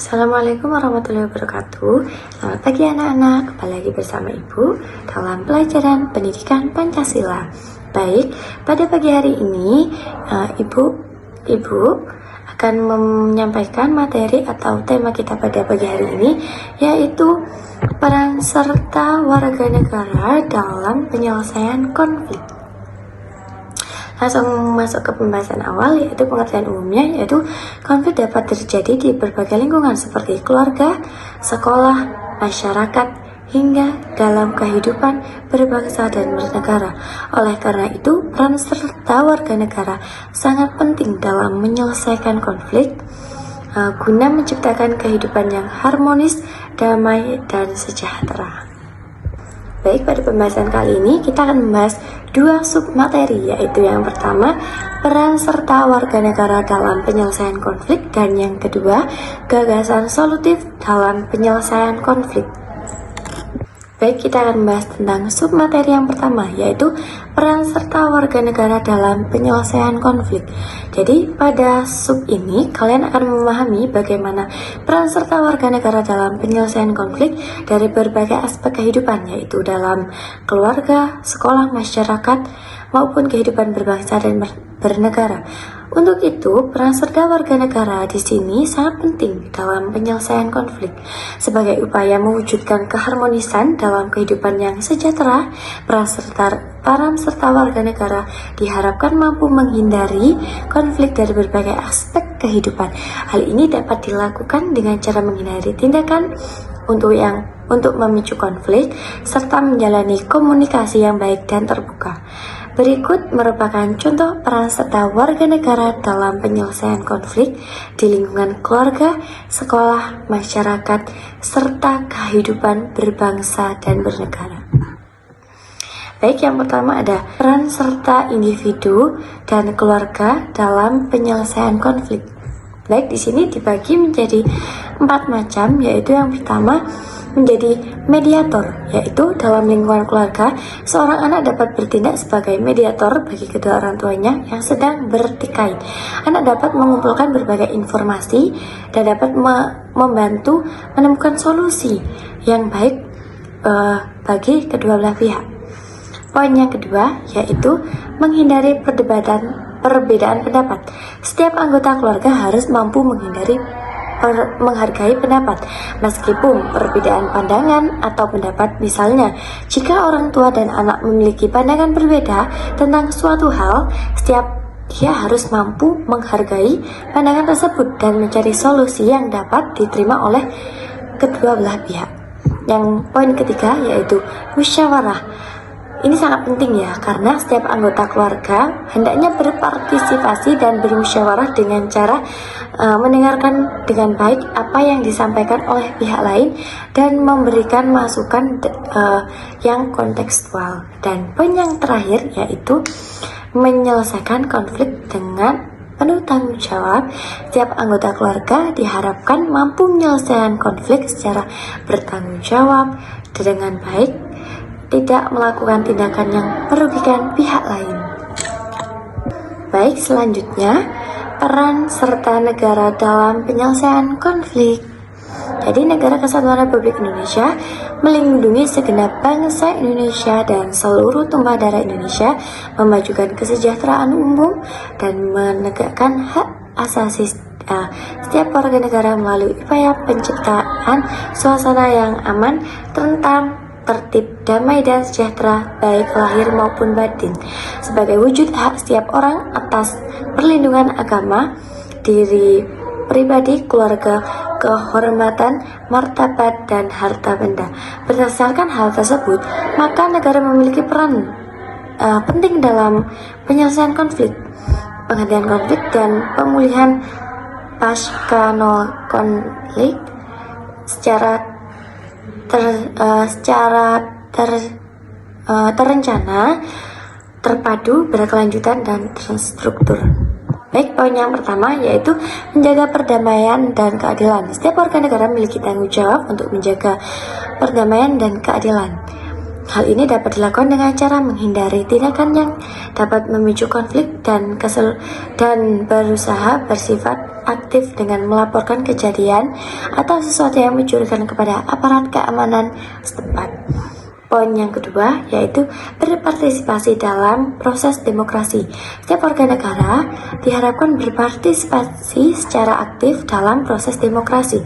Assalamualaikum warahmatullahi wabarakatuh. Selamat pagi anak-anak, kembali lagi bersama Ibu dalam pelajaran pendidikan Pancasila. Baik, pada pagi hari ini Ibu akan menyampaikan materi atau tema kita pada pagi hari ini, yaitu peran serta warga negara dalam penyelesaian konflik. Langsung masuk ke pembahasan awal, yaitu pengertian umumnya, yaitu konflik dapat terjadi di berbagai lingkungan seperti keluarga, sekolah, masyarakat, hingga dalam kehidupan berbangsa dan bernegara. Oleh karena itu, peran serta warga negara sangat penting dalam menyelesaikan konflik guna menciptakan kehidupan yang harmonis, damai, dan sejahtera. Baik, pada pembahasan kali ini kita akan membahas dua submateri, yaitu yang pertama peran serta warga negara dalam penyelesaian konflik, dan yang kedua gagasan solutif dalam penyelesaian konflik. Baik, kita akan membahas tentang submateri yang pertama, yaitu peran serta warga negara dalam penyelesaian konflik. Jadi pada sub ini kalian akan memahami bagaimana peran serta warga negara dalam penyelesaian konflik dari berbagai aspek kehidupan, yaitu dalam keluarga, sekolah, masyarakat, maupun kehidupan berbangsa dan bernegara. Untuk itu, peran serta warga negara di sini sangat penting dalam penyelesaian konflik. Sebagai upaya mewujudkan keharmonisan dalam kehidupan yang sejahtera, peran serta warga negara diharapkan mampu menghindari konflik dari berbagai aspek kehidupan. Hal ini dapat dilakukan dengan cara menghindari tindakan untuk memicu konflik serta menjalani komunikasi yang baik dan terbuka. Berikut merupakan contoh peran serta warga negara dalam penyelesaian konflik di lingkungan keluarga, sekolah, masyarakat, serta kehidupan berbangsa dan bernegara. Baik, yang pertama ada peran serta individu dan keluarga dalam penyelesaian konflik. Baik, di sini dibagi menjadi 4 macam, yaitu yang pertama menjadi mediator, yaitu dalam lingkungan keluarga, seorang anak dapat bertindak sebagai mediator bagi kedua orang tuanya yang sedang bertikai. Anak dapat mengumpulkan berbagai informasi dan dapat membantu menemukan solusi yang baik bagi kedua belah pihak. Poin yang kedua yaitu menghindari perbedaan pendapat. Setiap anggota keluarga harus mampu menghargai pendapat, meskipun perbedaan pandangan atau pendapat. Misalnya, jika orang tua dan anak memiliki pandangan berbeda tentang suatu hal, dia harus mampu menghargai pandangan tersebut dan mencari solusi yang dapat diterima oleh kedua belah pihak. Yang poin ketiga yaitu musyawarah. Ini sangat penting ya, karena setiap anggota keluarga hendaknya berpartisipasi dan bermusyawarah dengan cara mendengarkan dengan baik apa yang disampaikan oleh pihak lain dan memberikan masukan yang kontekstual. Dan poin yang terakhir yaitu menyelesaikan konflik dengan penuh tanggung jawab. Setiap anggota keluarga diharapkan mampu menyelesaikan konflik secara bertanggung jawab dengan baik, tidak melakukan tindakan yang merugikan pihak lain. Baik, selanjutnya peran serta negara dalam penyelesaian konflik. Jadi, Negara Kesatuan Republik Indonesia melindungi segenap bangsa Indonesia dan seluruh tumpah darah Indonesia, memajukan kesejahteraan umum dan menegakkan hak asasi setiap warga negara melalui upaya penciptaan suasana yang aman, tentram, tertib, damai, dan sejahtera, baik lahir maupun batin, sebagai wujud hak setiap orang atas perlindungan agama, diri pribadi, keluarga, kehormatan, martabat, dan harta benda. Berdasarkan hal tersebut, maka negara memiliki peran penting dalam penyelesaian konflik, penghentian konflik, dan pemulihan pasca konflik secara terencana, terpadu, berkelanjutan, dan terstruktur. Baik, poin yang pertama yaitu menjaga perdamaian dan keadilan. Setiap warga negara memiliki tanggung jawab untuk menjaga perdamaian dan keadilan. Hal ini dapat dilakukan dengan cara menghindari tindakan yang dapat memicu konflik dan berusaha bersifat aktif dengan melaporkan kejadian atau sesuatu yang mencurigakan kepada aparat keamanan setempat. Poin yang kedua yaitu berpartisipasi dalam proses demokrasi. Setiap warga negara diharapkan berpartisipasi secara aktif dalam proses demokrasi,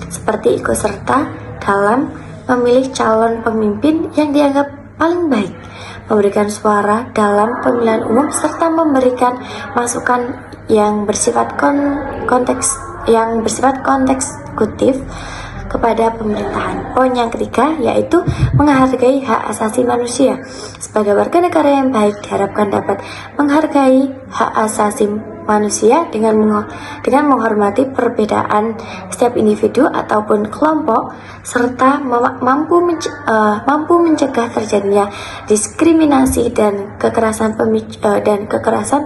seperti ikut serta dalam memilih calon pemimpin yang dianggap paling baik, memberikan suara dalam pemilihan umum, serta memberikan masukan yang bersifat konteksekutif kepada pemerintahan. Poin yang ketiga yaitu menghargai hak asasi manusia. Sebagai warga negara yang baik diharapkan dapat menghargai hak asasi manusia dengan menghormati perbedaan setiap individu ataupun kelompok, serta mampu mencegah terjadinya diskriminasi dan kekerasan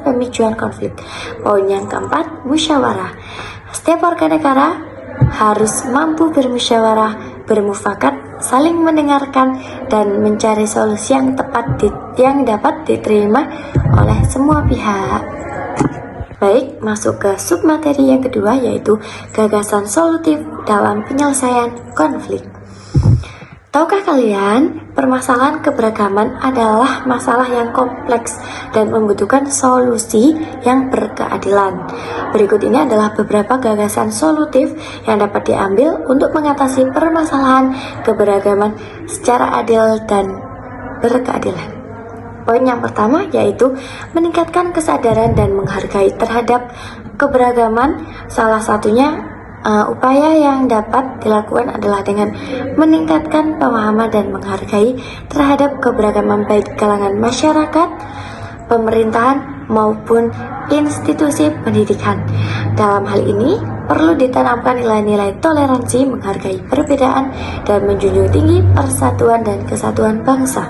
pemicuan konflik. Poin yang keempat, musyawarah. Setiap warga negara harus mampu bermusyawarah, bermufakat, saling mendengarkan, dan mencari solusi yang tepat yang dapat diterima oleh semua pihak. Baik, masuk ke submateri yang kedua yaitu gagasan solutif dalam penyelesaian konflik. Tahukah kalian, permasalahan keberagaman adalah masalah yang kompleks dan membutuhkan solusi yang berkeadilan. Berikut ini adalah beberapa gagasan solutif yang dapat diambil untuk mengatasi permasalahan keberagaman secara adil dan berkeadilan. Poin yang pertama yaitu meningkatkan kesadaran dan menghargai terhadap keberagaman. Salah satunya upaya yang dapat dilakukan adalah dengan meningkatkan pemahaman dan menghargai terhadap keberagaman baik kalangan masyarakat, pemerintahan, maupun institusi pendidikan. Dalam hal ini, perlu ditanamkan nilai-nilai toleransi, menghargai perbedaan, dan menjunjung tinggi persatuan dan kesatuan bangsa.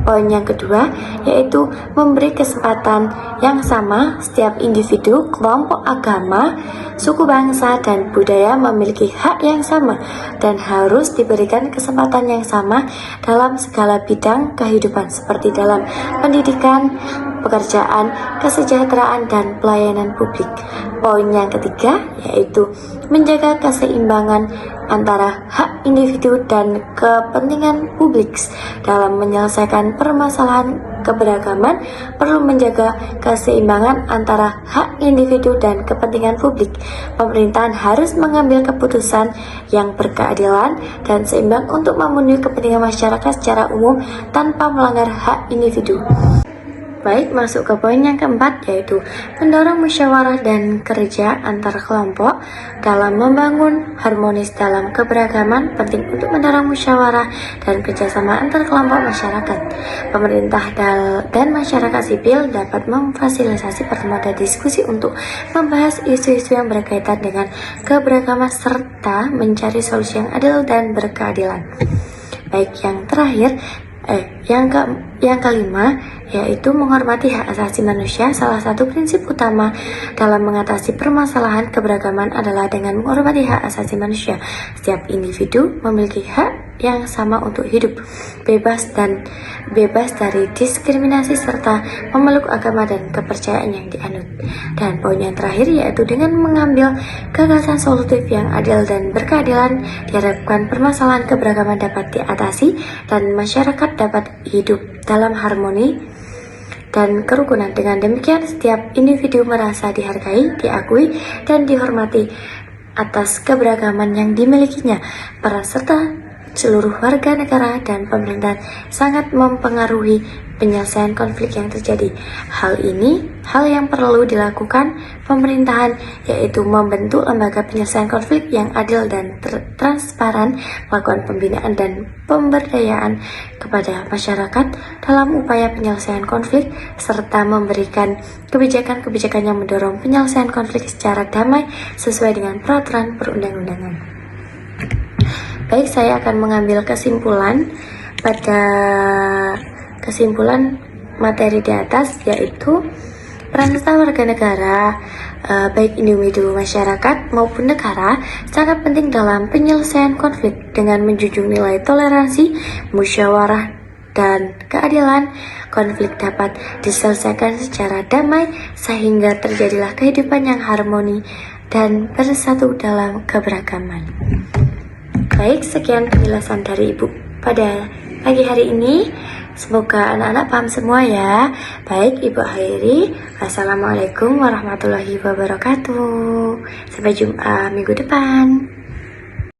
Poin yang kedua yaitu memberi kesempatan yang sama. Setiap individu, kelompok agama, suku bangsa, dan budaya memiliki hak yang sama dan harus diberikan kesempatan yang sama dalam segala bidang kehidupan seperti dalam pendidikan, pekerjaan, kesejahteraan, dan pelayanan publik. Poin yang ketiga yaitu menjaga keseimbangan antara hak individu dan kepentingan publik. Dalam menyelesaikan permasalahan keberagaman, perlu menjaga keseimbangan antara hak individu dan kepentingan publik. Pemerintahan harus mengambil keputusan yang berkeadilan dan seimbang untuk memenuhi kepentingan masyarakat secara umum tanpa melanggar hak individu. Baik, masuk ke poin yang keempat yaitu mendorong musyawarah dan kerja antar kelompok dalam membangun harmonis dalam keberagaman. Penting untuk mendorong musyawarah dan kerjasama antar kelompok masyarakat. Pemerintah dan masyarakat sipil dapat memfasilitasi pertemuan dan diskusi untuk membahas isu-isu yang berkaitan dengan keberagaman serta mencari solusi yang adil dan berkeadilan. Baik, yang terakhir yang kelima yaitu menghormati hak asasi manusia. Salah satu prinsip utama dalam mengatasi permasalahan keberagaman adalah dengan menghormati hak asasi manusia. Setiap individu memiliki hak yang sama untuk hidup bebas dari diskriminasi serta memeluk agama dan kepercayaan yang dianut. Dan poin yang terakhir yaitu dengan mengambil gagasan solutif yang adil dan berkeadilan, diharapkan permasalahan keberagaman dapat diatasi dan masyarakat dapat hidup dalam harmoni dan kerukunan. Dengan demikian, setiap individu merasa dihargai, diakui, dan dihormati atas keberagaman yang dimilikinya. Para serta seluruh warga negara dan pemerintahan sangat mempengaruhi penyelesaian konflik yang terjadi. Hal yang perlu dilakukan pemerintahan yaitu membentuk lembaga penyelesaian konflik yang adil dan transparan, melakukan pembinaan dan pemberdayaan kepada masyarakat dalam upaya penyelesaian konflik, serta memberikan kebijakan-kebijakan yang mendorong penyelesaian konflik secara damai sesuai dengan peraturan perundang-undangan. Baik, saya akan mengambil kesimpulan pada kesimpulan materi di atas, yaitu peran serta warga negara, baik individu masyarakat maupun negara, sangat penting dalam penyelesaian konflik dengan menjunjung nilai toleransi, musyawarah, dan keadilan, konflik dapat diselesaikan secara damai sehingga terjadilah kehidupan yang harmoni dan bersatu dalam keberagaman. Baik, sekian penjelasan dari Ibu pada pagi hari ini. Semoga anak-anak paham semua ya. Baik, Ibu akhiri. Assalamualaikum warahmatullahi wabarakatuh. Sampai jumpa minggu depan.